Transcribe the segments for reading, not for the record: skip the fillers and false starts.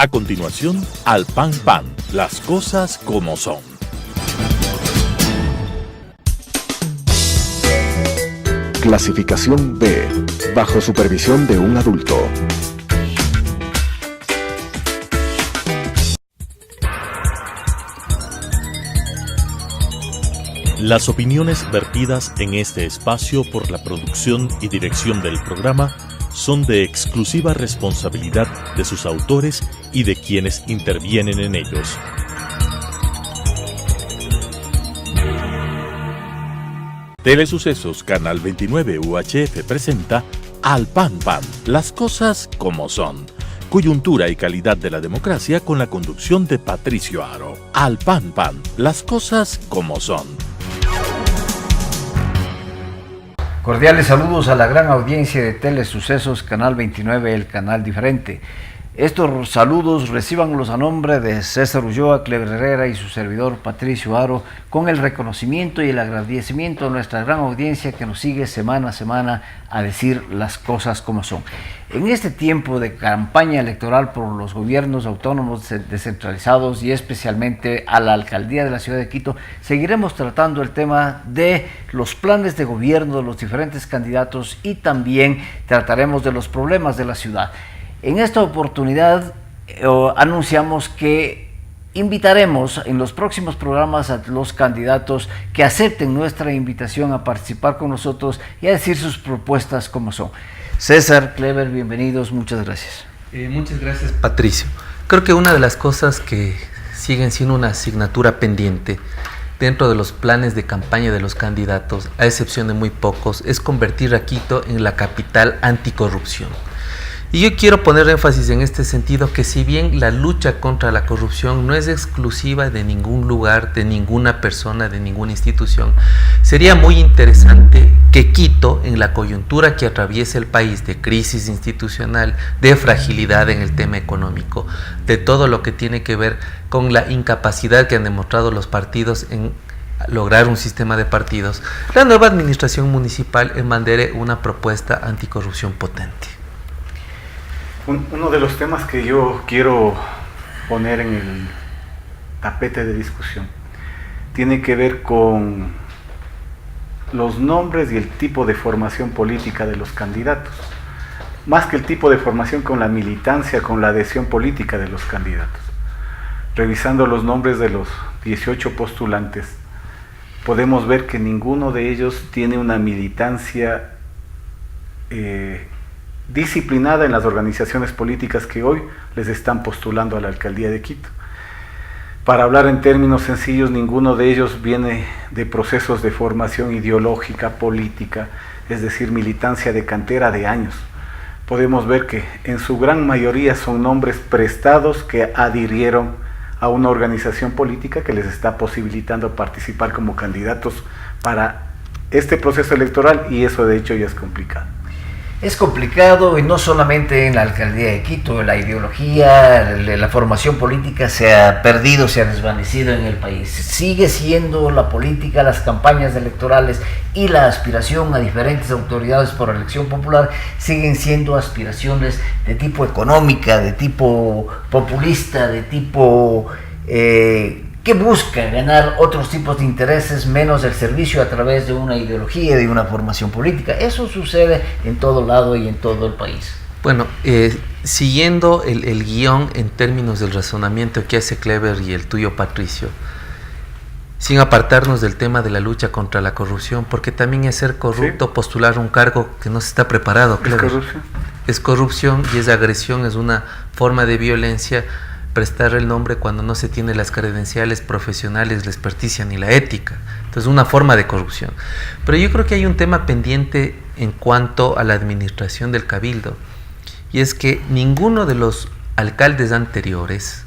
A continuación, Al Pan Pan, las cosas como son. Clasificación B, bajo supervisión de un adulto. Las opiniones vertidas en este espacio por la producción y dirección del programa son de exclusiva responsabilidad de sus autores y de quienes intervienen en ellos. Telesucesos Canal 29 UHF presenta Al Pan Pan, las cosas como son. Coyuntura y calidad de la democracia con la conducción de Patricio Aro. Al Pan Pan, las cosas como son. Cordiales saludos a la gran audiencia de Telesucesos Canal 29, el canal diferente. Estos saludos recíbanlos a nombre de César Ulloa, Cleber Herrera y su servidor Patricio Aro, con el reconocimiento y el agradecimiento a nuestra gran audiencia que nos sigue semana a semana a decir las cosas como son. En este tiempo de campaña electoral por los gobiernos autónomos descentralizados y especialmente a la alcaldía de la ciudad de Quito, seguiremos tratando el tema de los planes de gobierno de los diferentes candidatos y también trataremos de los problemas de la ciudad. En esta oportunidad anunciamos que invitaremos en los próximos programas a los candidatos que acepten nuestra invitación a participar con nosotros y a decir sus propuestas como son. César, Cleber, bienvenidos, muchas gracias. Muchas gracias, Patricio. Creo que una de las cosas que siguen siendo una asignatura pendiente dentro de los planes de campaña de los candidatos, a excepción de muy pocos, es convertir a Quito en la capital anticorrupción. Y yo quiero poner énfasis en este sentido que si bien la lucha contra la corrupción no es exclusiva de ningún lugar, de ninguna persona, de ninguna institución, sería muy interesante que Quito, en la coyuntura que atraviesa el país de crisis institucional, de fragilidad en el tema económico, de todo lo que tiene que ver con la incapacidad que han demostrado los partidos en lograr un sistema de partidos, la nueva administración municipal embandere una propuesta anticorrupción potente. Uno de los temas que yo quiero poner en el tapete de discusión tiene que ver con los nombres y el tipo de formación política de los candidatos. Más que el tipo de formación, con la militancia, con la adhesión política de los candidatos. Revisando los nombres de los 18 postulantes, podemos ver que ninguno de ellos tiene una militancia disciplinada en las organizaciones políticas que hoy les están postulando a la alcaldía de Quito. Para hablar en términos sencillos, ninguno de ellos viene de procesos de formación ideológica, política, es decir, militancia de cantera de años. Podemos ver que en su gran mayoría son nombres prestados que adhirieron a una organización política que les está posibilitando participar como candidatos para este proceso electoral, y eso de hecho ya es complicado. Es complicado, y no solamente en la alcaldía de Quito, la ideología, la formación política se ha perdido, se ha desvanecido en el país. Sigue siendo la política, las campañas electorales y la aspiración a diferentes autoridades por elección popular siguen siendo aspiraciones de tipo económica, de tipo populista, de tipo que busca ganar otros tipos de intereses menos el servicio a través de una ideología, de una formación política. Eso sucede en todo lado y en todo el país. Bueno, siguiendo el guión en términos del razonamiento que hace Cleber y el tuyo, Patricio, sin apartarnos del tema de la lucha contra la corrupción, porque también es ser corrupto, ¿sí?, postular un cargo que no se está preparado, Cleber. ¿Es corrupción? Es corrupción y es agresión, es una forma de violencia prestar el nombre cuando no se tiene las credenciales profesionales, la experticia ni la ética. Entonces, una forma de corrupción. Pero yo creo que hay un tema pendiente en cuanto a la administración del Cabildo, y es que ninguno de los alcaldes anteriores,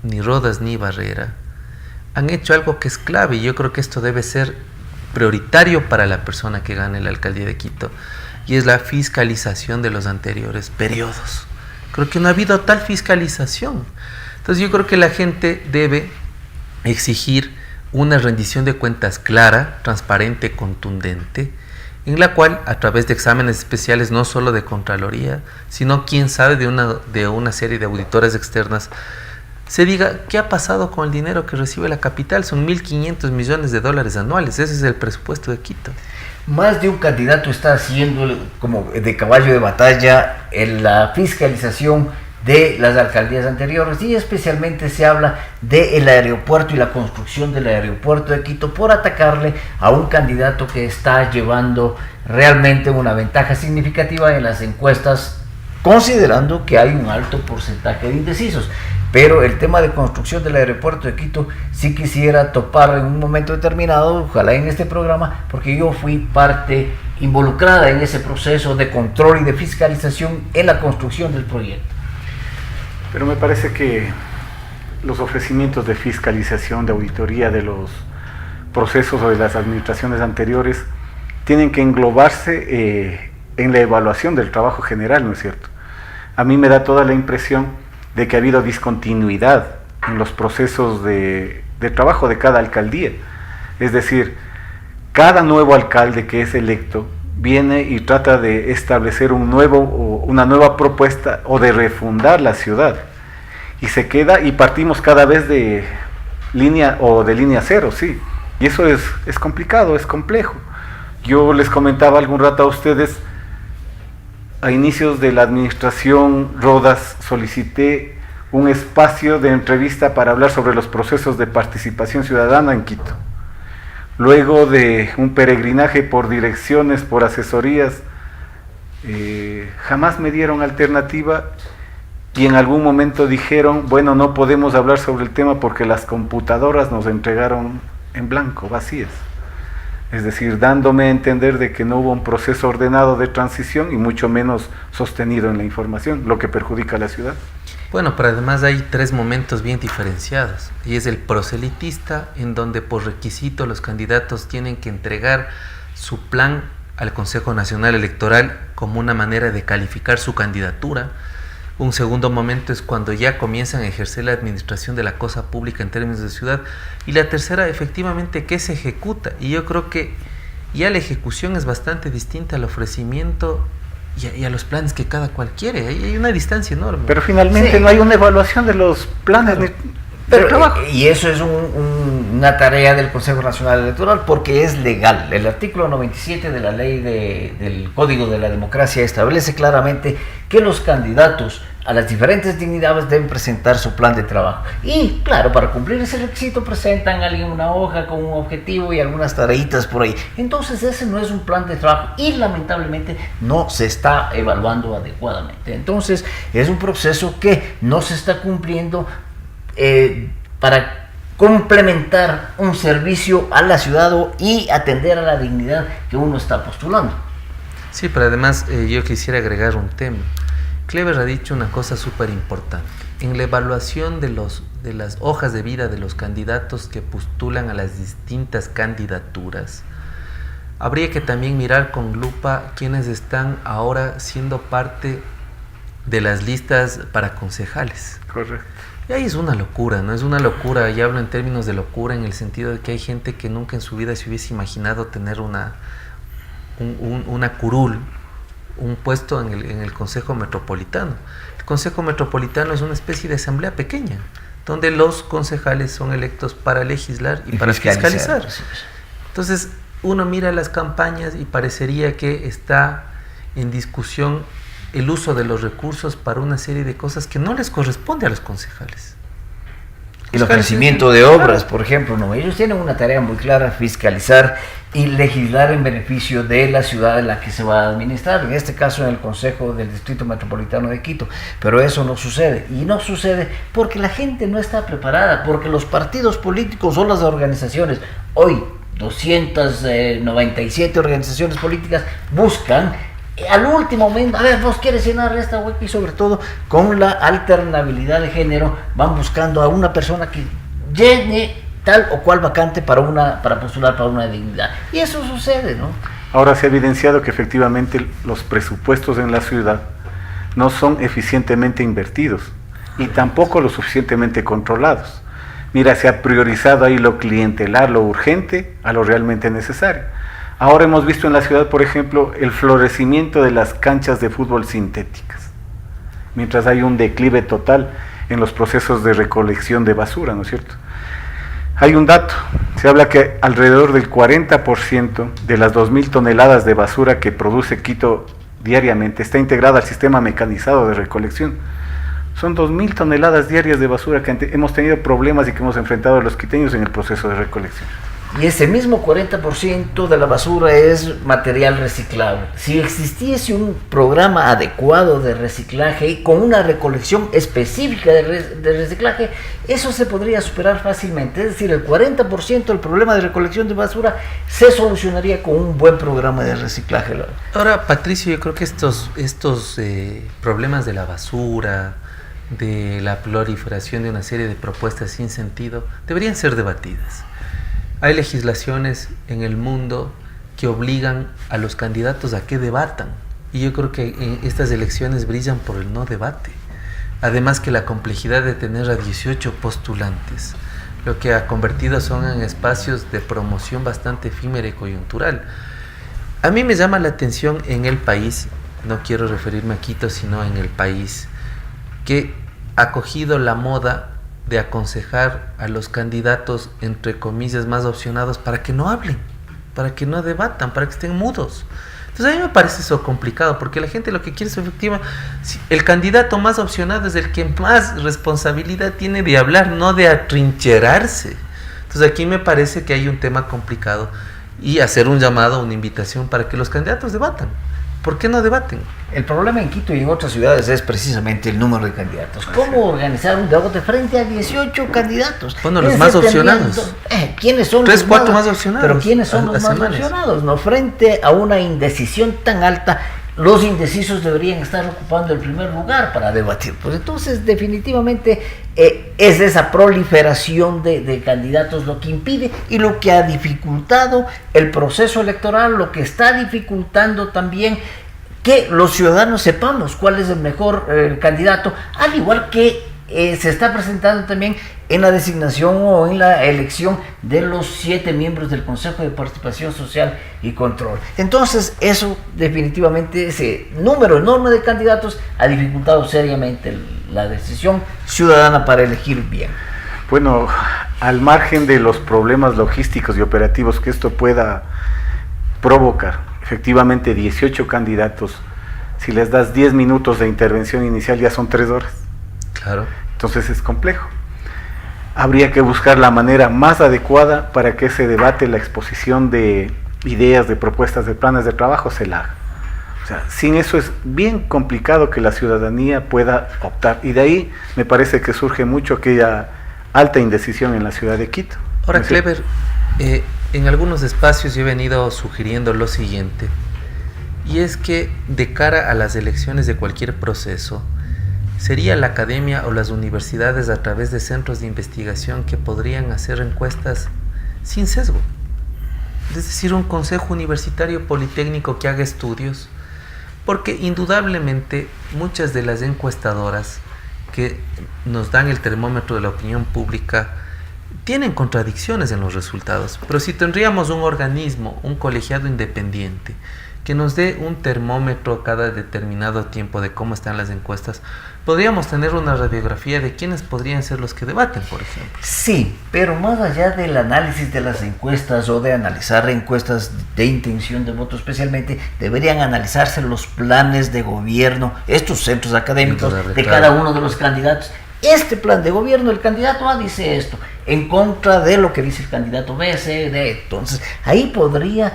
ni Rodas ni Barrera, han hecho algo que es clave, y yo creo que esto debe ser prioritario para la persona que gane la alcaldía de Quito, y es la fiscalización de los anteriores periodos. Creo que no ha habido tal fiscalización. Entonces yo creo que la gente debe exigir una rendición de cuentas clara, transparente, contundente, en la cual, a través de exámenes especiales, no solo de Contraloría, sino, quién sabe, de una serie de auditoras externas, se diga qué ha pasado con el dinero que recibe la capital. Son 1.500 millones de dólares anuales, ese es el presupuesto de Quito. Más de un candidato está haciendo como de caballo de batalla en la fiscalización de las alcaldías anteriores, y especialmente se habla del aeropuerto y la construcción del aeropuerto de Quito por atacarle a un candidato que está llevando realmente una ventaja significativa en las encuestas, considerando que hay un alto porcentaje de indecisos. Pero el tema de construcción del aeropuerto de Quito sí quisiera topar en un momento determinado, ojalá en este programa, porque yo fui parte involucrada en ese proceso de control y de fiscalización en la construcción del proyecto. Pero me parece que los ofrecimientos de fiscalización, de auditoría de los procesos o de las administraciones anteriores tienen que englobarse en la evaluación del trabajo general, ¿no es cierto? A mí me da toda la impresión de que ha habido discontinuidad en los procesos de trabajo de cada alcaldía. Es decir, cada nuevo alcalde que es electo viene y trata de establecer una nueva propuesta o de refundar la ciudad. Y se queda y partimos cada vez de línea cero, sí. Y eso es complicado, es complejo. Yo les comentaba algún rato a ustedes, a inicios de la administración Rodas solicité un espacio de entrevista para hablar sobre los procesos de participación ciudadana en Quito. Luego de un peregrinaje por direcciones, por asesorías, jamás me dieron alternativa, y en algún momento dijeron, bueno, no podemos hablar sobre el tema porque las computadoras nos entregaron en blanco, vacías. Es decir, dándome a entender de que no hubo un proceso ordenado de transición y mucho menos sostenido en la información, lo que perjudica a la ciudad. Bueno, pero además hay 3 momentos bien diferenciados, y es el proselitista, en donde por requisito los candidatos tienen que entregar su plan al Consejo Nacional Electoral como una manera de calificar su candidatura. Un segundo momento es cuando ya comienzan a ejercer la administración de la cosa pública en términos de ciudad, y la tercera, efectivamente, que se ejecuta. Y yo creo que ya la ejecución es bastante distinta al ofrecimiento y a los planes que cada cual quiere. Hay una distancia enorme. Pero finalmente sí, no hay una evaluación de los planes del trabajo. Y eso es una tarea del Consejo Nacional Electoral, porque es legal. El artículo 97 de la ley del Código de la Democracia establece claramente que los candidatos a las diferentes dignidades deben presentar su plan de trabajo. Y claro, para cumplir ese requisito presentan a alguien una hoja con un objetivo y algunas tareitas por ahí. Entonces ese no es un plan de trabajo y lamentablemente no se está evaluando adecuadamente. Entonces es un proceso que no se está cumpliendo para complementar un servicio a la ciudad y atender a la dignidad que uno está postulando. Sí, pero además yo quisiera agregar un tema. Clever ha dicho una cosa súper importante. En la evaluación de las hojas de vida de los candidatos que postulan a las distintas candidaturas, habría que también mirar con lupa quienes están ahora siendo parte de las listas para concejales. Correcto. Y ahí es una locura, ¿no? Es una locura, y hablo en términos de locura en el sentido de que hay gente que nunca en su vida se hubiese imaginado tener una curul, un puesto en el Consejo Metropolitano. El Consejo Metropolitano es una especie de asamblea pequeña, donde los concejales son electos para legislar y para fiscalizar. Entonces, uno mira las campañas y parecería que está en discusión el uso de los recursos para una serie de cosas que no les corresponde a los concejales. El ofrecimiento de obras, por ejemplo, no, ellos tienen una tarea muy clara: fiscalizar y legislar en beneficio de la ciudad en la que se va a administrar, en este caso en el Consejo del Distrito Metropolitano de Quito. Pero eso no sucede, y no sucede porque la gente no está preparada, porque los partidos políticos o las organizaciones, hoy 297 organizaciones políticas buscan al último momento, a ver, vos quieres llenar esta hueca, y sobre todo con la alternabilidad de género van buscando a una persona que llene tal o cual vacante para postular para una dignidad, y eso sucede, ¿no? Ahora se ha evidenciado que efectivamente los presupuestos en la ciudad no son eficientemente invertidos y tampoco lo suficientemente controlados. Mira, se ha priorizado ahí lo clientelar, lo urgente, a lo realmente necesario. Ahora hemos visto en la ciudad, por ejemplo, el florecimiento de las canchas de fútbol sintéticas, mientras hay un declive total en los procesos de recolección de basura, ¿no es cierto? Hay un dato, se habla que alrededor del 40% de las 2.000 toneladas de basura que produce Quito diariamente está integrada al sistema mecanizado de recolección. Son 2.000 toneladas diarias de basura que hemos tenido problemas y que hemos enfrentado los quiteños en el proceso de recolección. Y ese mismo 40% de la basura es material reciclable. Si existiese un programa adecuado de reciclaje y con una recolección específica de reciclaje, eso se podría superar fácilmente. Es decir, el 40% del problema de recolección de basura se solucionaría con un buen programa de reciclaje. Ahora, Patricio, yo creo que estos problemas de la basura, de la proliferación de una serie de propuestas sin sentido, deberían ser debatidas. Hay legislaciones en el mundo que obligan a los candidatos a que debatan, y yo creo que estas elecciones brillan por el no debate. Además que la complejidad de tener a 18 postulantes, lo que ha convertido son en espacios de promoción bastante efímera y coyuntural. A mí me llama la atención en el país, no quiero referirme a Quito, sino en el país, que ha cogido la moda de aconsejar a los candidatos, entre comillas, más opcionados para que no hablen, para que no debatan, para que estén mudos. Entonces a mí me parece eso complicado, porque la gente lo que quiere es efectivamente, el candidato más opcionado es el que más responsabilidad tiene de hablar, no de atrincherarse. Entonces aquí me parece que hay un tema complicado, y hacer un llamado, una invitación para que los candidatos debatan. ¿Por qué no debaten? El problema en Quito y en otras ciudades es precisamente el número de candidatos. ¿Cómo organizar un debate frente a 18 candidatos? Bueno, los más opcionados. ¿Quiénes son 3, 4 más opcionados? Pero ¿quiénes son los más opcionados? No, frente a una indecisión tan alta, los indecisos deberían estar ocupando el primer lugar para debatir. Pues entonces, definitivamente, es esa proliferación de candidatos lo que impide y lo que ha dificultado el proceso electoral, lo que está dificultando también que los ciudadanos sepamos cuál es el mejor candidato, al igual que se está presentando también en la designación o en la elección de los 7 miembros del Consejo de Participación Social y Control. Entonces, eso definitivamente, ese número enorme de candidatos ha dificultado seriamente la decisión ciudadana para elegir bien. Bueno, al margen de los problemas logísticos y operativos que esto pueda provocar, efectivamente 18 candidatos, si les das 10 minutos de intervención inicial ya son 3 horas. Claro. Entonces es complejo. Habría que buscar la manera más adecuada para que ese debate, la exposición de ideas, de propuestas, de planes de trabajo se la haga. O sea, sin eso es bien complicado que la ciudadanía pueda optar. Y de ahí me parece que surge mucho aquella alta indecisión en la ciudad de Quito. Ahora, Clever, en algunos espacios yo he venido sugiriendo lo siguiente, y es que de cara a las elecciones de cualquier proceso, sería la academia o las universidades a través de centros de investigación que podrían hacer encuestas sin sesgo. Es decir, un consejo universitario politécnico que haga estudios, porque indudablemente muchas de las encuestadoras que nos dan el termómetro de la opinión pública tienen contradicciones en los resultados, pero si tendríamos un organismo, un colegiado independiente, que nos dé un termómetro cada determinado tiempo de cómo están las encuestas, podríamos tener una radiografía de quiénes podrían ser los que debaten, por ejemplo. Sí, pero más allá del análisis de las encuestas o de analizar encuestas de intención de voto especialmente, deberían analizarse los planes de gobierno, estos centros académicos de cada uno de los candidatos. Este plan de gobierno, el candidato A dice esto, en contra de lo que dice el candidato B, C, D. Entonces, ahí podría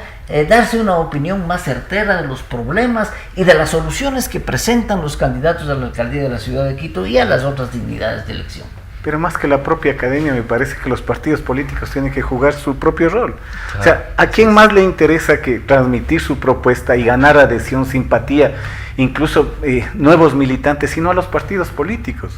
darse una opinión más certera de los problemas y de las soluciones que presentan los candidatos a la alcaldía de la ciudad de Quito y a las otras dignidades de elección. Pero más que la propia academia, me parece que los partidos políticos tienen que jugar su propio rol. Claro. O sea, ¿a quién más le interesa que transmitir su propuesta y ganar adhesión, simpatía, incluso nuevos militantes, sino a los partidos políticos?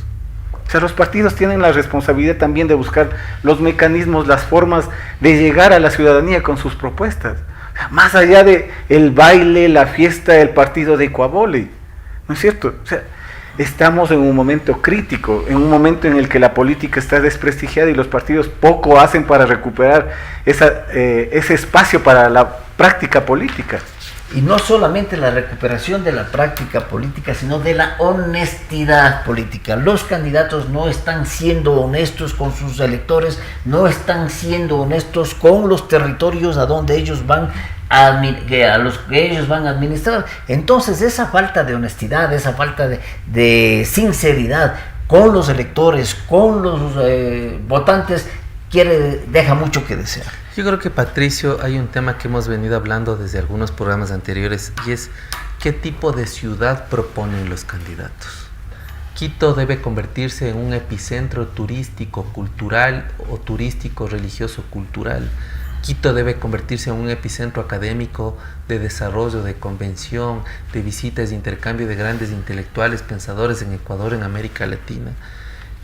O sea, los partidos tienen la responsabilidad también de buscar los mecanismos, las formas de llegar a la ciudadanía con sus propuestas. O sea, más allá de el baile, la fiesta, el partido de Coabole, ¿no es cierto? O sea, estamos en un momento crítico, en un momento en el que la política está desprestigiada y los partidos poco hacen para recuperar ese espacio para la práctica política. Y no solamente la recuperación de la práctica política, sino de la honestidad política. Los candidatos no están siendo honestos con sus electores, no están siendo honestos con los territorios a donde ellos van a los que ellos van a administrar. Entonces esa falta de honestidad, esa falta de sinceridad con los electores, con los votantes, deja mucho que desear. Yo creo que, Patricio, hay un tema que hemos venido hablando desde algunos programas anteriores, y es qué tipo de ciudad proponen los candidatos. Quito debe convertirse en un epicentro turístico cultural o turístico religioso cultural. Quito debe convertirse en un epicentro académico de desarrollo, de convención, de visitas, de intercambio de grandes intelectuales, pensadores en Ecuador, en América Latina.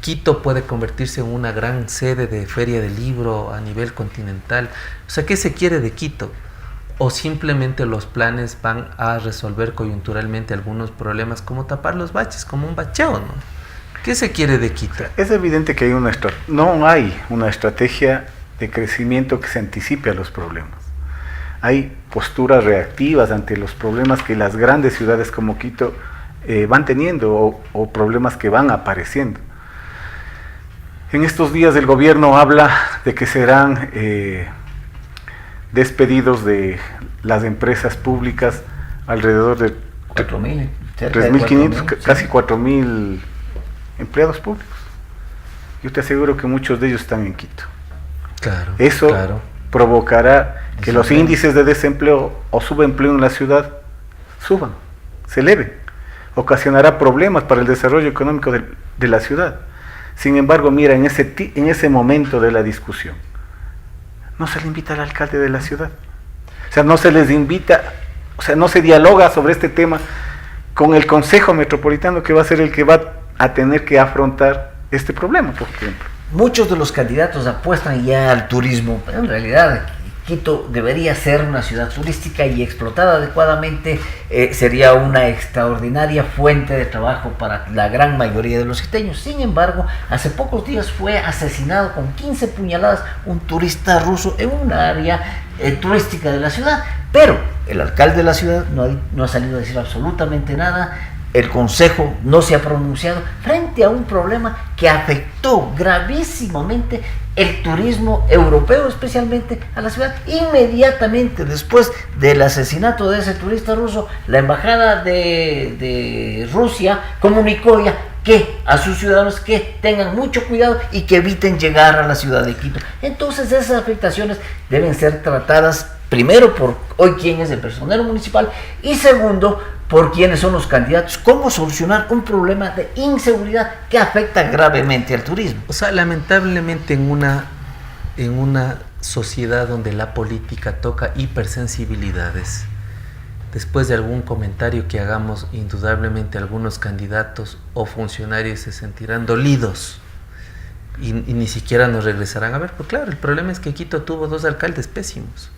Quito puede convertirse en una gran sede de feria del libro a nivel continental. O sea, ¿qué se quiere de Quito? ¿O simplemente los planes van a resolver coyunturalmente algunos problemas, como tapar los baches, como un bacheo, ¿no? ¿Qué se quiere de Quito? Es evidente que no hay una estrategia de crecimiento que se anticipe a los problemas. Hay posturas reactivas ante los problemas que las grandes ciudades como Quito van teniendo o problemas que van apareciendo. En estos días el gobierno habla de que serán despedidos de las empresas públicas alrededor de 3.500, casi 4.000 empleados públicos. Yo te aseguro que muchos de ellos están en Quito. Claro, Eso claro. provocará que los índices de desempleo o subempleo en la ciudad suban, se eleven. Ocasionará problemas para el desarrollo económico de la ciudad. Sin embargo, mira, en ese momento de la discusión, no se le invita al alcalde de la ciudad. O sea, no se les invita, o sea, no se dialoga sobre este tema con el Consejo Metropolitano, que va a ser el que va a tener que afrontar este problema, por ejemplo. Muchos de los candidatos apuestan ya al turismo, pero en realidad Quito debería ser una ciudad turística y explotada adecuadamente sería una extraordinaria fuente de trabajo para la gran mayoría de los quiteños. Sin embargo, hace pocos días fue asesinado con 15 puñaladas un turista ruso en un área turística de la ciudad, pero el alcalde de la ciudad no ha salido a decir absolutamente nada. El Consejo no se ha pronunciado frente a un problema que afectó gravísimamente el turismo europeo, especialmente a la ciudad. Inmediatamente después del asesinato de ese turista ruso, la embajada de Rusia comunicó ya que a sus ciudadanos que tengan mucho cuidado y que eviten llegar a la ciudad de Quito. Entonces esas afectaciones deben ser tratadas primero por hoy quién es el personero municipal y segundo por quiénes son los candidatos, cómo solucionar un problema de inseguridad que afecta gravemente al turismo. O sea, lamentablemente en una sociedad donde la política toca hipersensibilidades, después de algún comentario que hagamos, indudablemente algunos candidatos o funcionarios se sentirán dolidos y ni siquiera nos regresarán a ver. Pues claro, el problema es que Quito tuvo 2 alcaldes pésimos.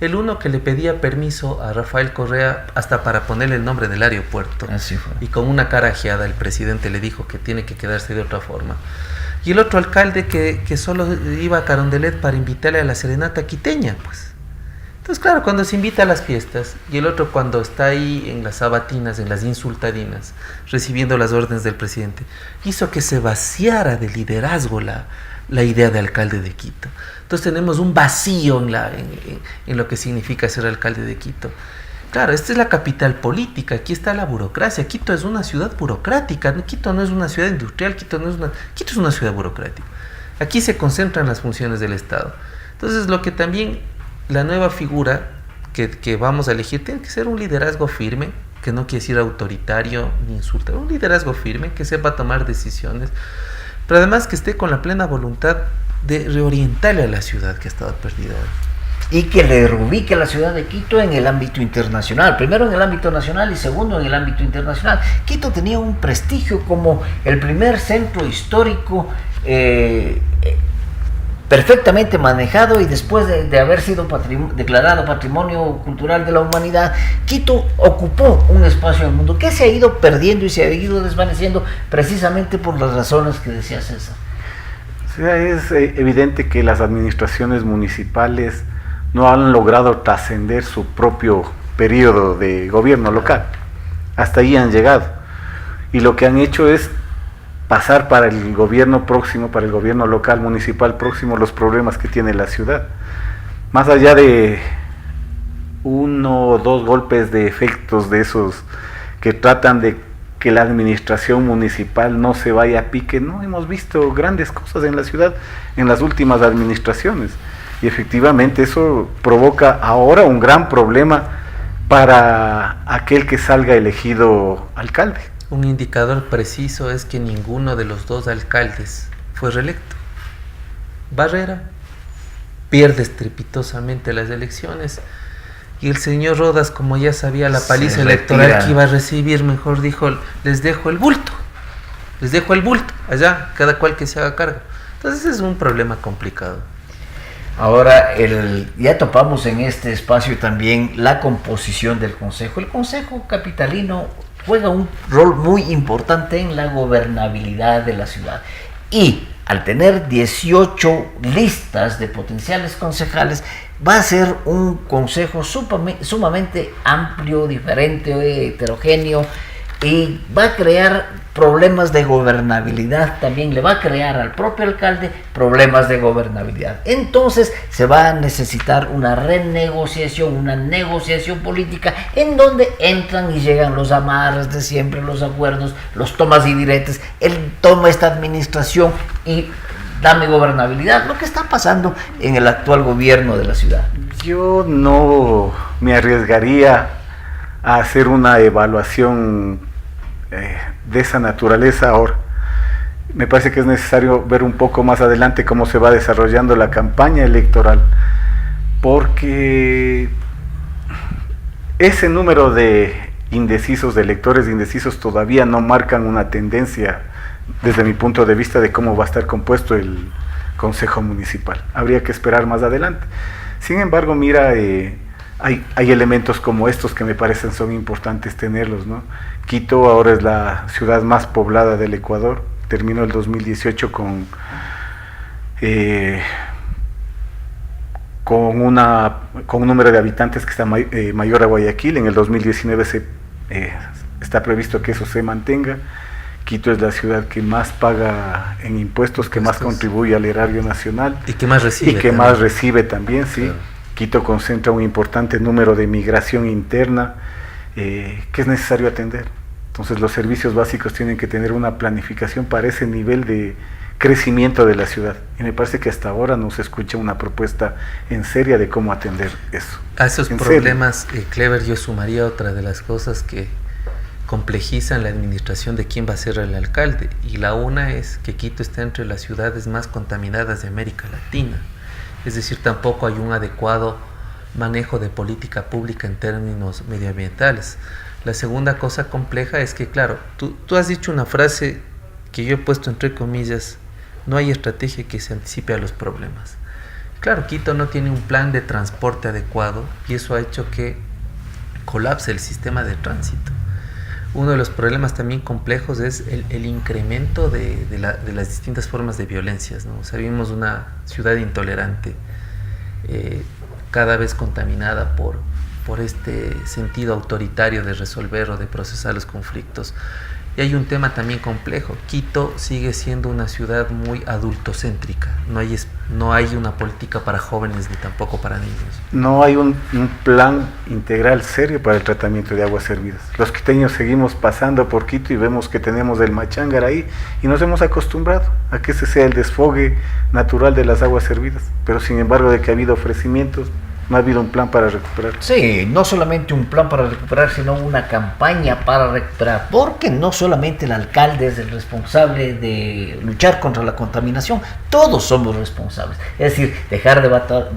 El uno que le pedía permiso a Rafael Correa hasta para ponerle el nombre del aeropuerto. Así fue. Y con una cara ajeada el presidente le dijo que tiene que quedarse de otra forma. Y el otro alcalde que solo iba a Carondelet para invitarle a la serenata quiteña, pues. Entonces, claro, cuando se invita a las fiestas, y el otro cuando está ahí en las sabatinas, en las insultadinas, recibiendo las órdenes del presidente, hizo que se vaciara de liderazgo la idea de alcalde de Quito. Entonces tenemos un vacío en lo que significa ser alcalde de Quito. Claro, esta es la capital política, aquí está la burocracia. Quito es una ciudad burocrática, Quito no es una ciudad industrial, Quito es una ciudad burocrática. Aquí se concentran las funciones del Estado. Entonces lo que también la nueva figura que vamos a elegir tiene que ser un liderazgo firme, que no quiere decir autoritario ni insultar, un liderazgo firme que sepa tomar decisiones, pero además que esté con la plena voluntad de reorientarle a la ciudad que ha estado perdida. Y que le reubique a la ciudad de Quito en el ámbito internacional, primero en el ámbito nacional y segundo en el ámbito internacional. Quito tenía un prestigio como el primer centro histórico perfectamente manejado, y después de haber sido declarado Patrimonio Cultural de la Humanidad, Quito ocupó un espacio en el mundo que se ha ido perdiendo y se ha ido desvaneciendo precisamente por las razones que decía César. O sea, es evidente que las administraciones municipales no han logrado trascender su propio periodo de gobierno local. Hasta ahí han llegado. Y lo que han hecho es pasar para el gobierno próximo, para el gobierno local, municipal próximo, los problemas que tiene la ciudad. Más allá de 1 o 2 golpes de efectos de esos que tratan de que la administración municipal no se vaya a pique, no hemos visto grandes cosas en la ciudad en las últimas administraciones, y efectivamente eso provoca ahora un gran problema para aquel que salga elegido alcalde. Un indicador preciso es que ninguno de los 2 alcaldes fue reelecto. Barrera pierde estrepitosamente las elecciones, y el señor Rodas, como ya sabía la paliza electoral que iba a recibir, mejor dijo, les dejo el bulto, allá, cada cual que se haga cargo. Entonces es un problema complicado. Ahora, ya topamos en este espacio también la composición del Consejo. El Consejo Capitalino juega un rol muy importante en la gobernabilidad de la ciudad, y al tener 18 listas de potenciales concejales, va a ser un consejo sumamente amplio, diferente, heterogéneo, y va a crear problemas de gobernabilidad. También le va a crear al propio alcalde problemas de gobernabilidad. Entonces se va a necesitar una renegociación, una negociación política, en donde entran y llegan los amarres de siempre, los acuerdos, los tomas y diretes. Él toma esta administración y dame gobernabilidad, lo que está pasando en el actual gobierno de la ciudad. Yo no me arriesgaría a hacer una evaluación de esa naturaleza ahora. Me parece que es necesario ver un poco más adelante cómo se va desarrollando la campaña electoral, porque ese número de indecisos, de electores indecisos, todavía no marcan una tendencia desde mi punto de vista de cómo va a estar compuesto el Consejo Municipal. Habría que esperar más adelante. Sin embargo, mira, hay elementos como estos que me parecen son importantes tenerlos, ¿no? Quito ahora es la ciudad más poblada del Ecuador, terminó el 2018 con un número de habitantes que está mayor a Guayaquil. En el 2019 está previsto que eso se mantenga. Quito es la ciudad que más paga en impuestos, que más contribuye al erario nacional. Y que más recibe. Y que más recibe también, sí. Claro. Quito concentra un importante número de migración interna que es necesario atender. Entonces los servicios básicos tienen que tener una planificación para ese nivel de crecimiento de la ciudad. Y me parece que hasta ahora no se escucha una propuesta en serio de cómo atender eso. A esos problemas, Clever, yo sumaría otra de las cosas que complejizan la administración de quién va a ser el alcalde, y la una es que Quito está entre las ciudades más contaminadas de América Latina, es decir, tampoco hay un adecuado manejo de política pública en términos medioambientales. La segunda cosa compleja es que, claro, tú has dicho una frase que yo he puesto entre comillas: no hay estrategia que se anticipe a los problemas. Claro, Quito no tiene un plan de transporte adecuado, y eso ha hecho que colapse el sistema de tránsito. Uno de los problemas también complejos es el incremento de las distintas formas de violencias, ¿no? O sea, vivimos una ciudad intolerante, cada vez contaminada por este sentido autoritario de resolver o de procesar los conflictos. Y hay un tema también complejo. Quito sigue siendo una ciudad muy adultocéntrica. No hay una política para jóvenes ni tampoco para niños. No hay un plan integral serio para el tratamiento de aguas servidas. Los quiteños seguimos pasando por Quito y vemos que tenemos el Machangar ahí, y nos hemos acostumbrado a que ese sea el desfogue natural de las aguas servidas. Pero sin embargo, de que ha habido ofrecimientos, no ha habido un plan para recuperar. Sí, no solamente un plan para recuperar, sino una campaña para recuperar, porque no solamente el alcalde es el responsable de luchar contra la contaminación, todos somos responsables. Es decir, dejar de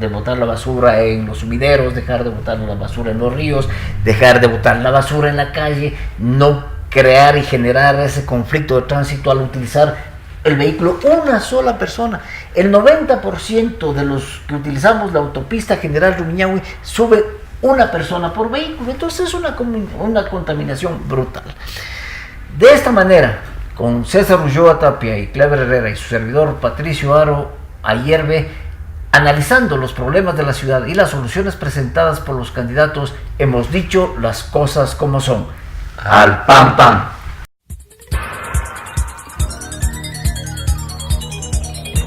botar la basura en los sumideros, dejar de botar la basura en los ríos, dejar de botar la basura en la calle, no crear y generar ese conflicto de tránsito al utilizar el vehículo una sola persona. El 90% de los que utilizamos la autopista General Rumiñahui sube una persona por vehículo. Entonces es una contaminación brutal. De esta manera, con César Ulloa Tapia y Clever Herrera y su servidor Patricio Aro Ayerbe, Analizando los problemas de la ciudad y las soluciones presentadas por los candidatos, hemos dicho las cosas como son. Al pan pan.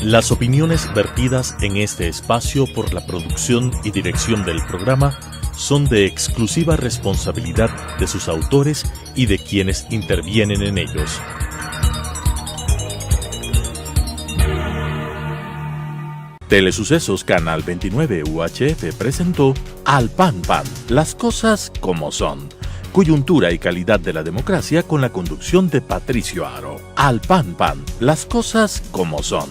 Las opiniones vertidas en este espacio por la producción y dirección del programa son de exclusiva responsabilidad de sus autores y de quienes intervienen en ellos. Telesucesos Canal 29 UHF presentó Al Pan Pan, las cosas como son. Coyuntura y calidad de la democracia con la conducción de Patricio Aro. Al Pan Pan, las cosas como son.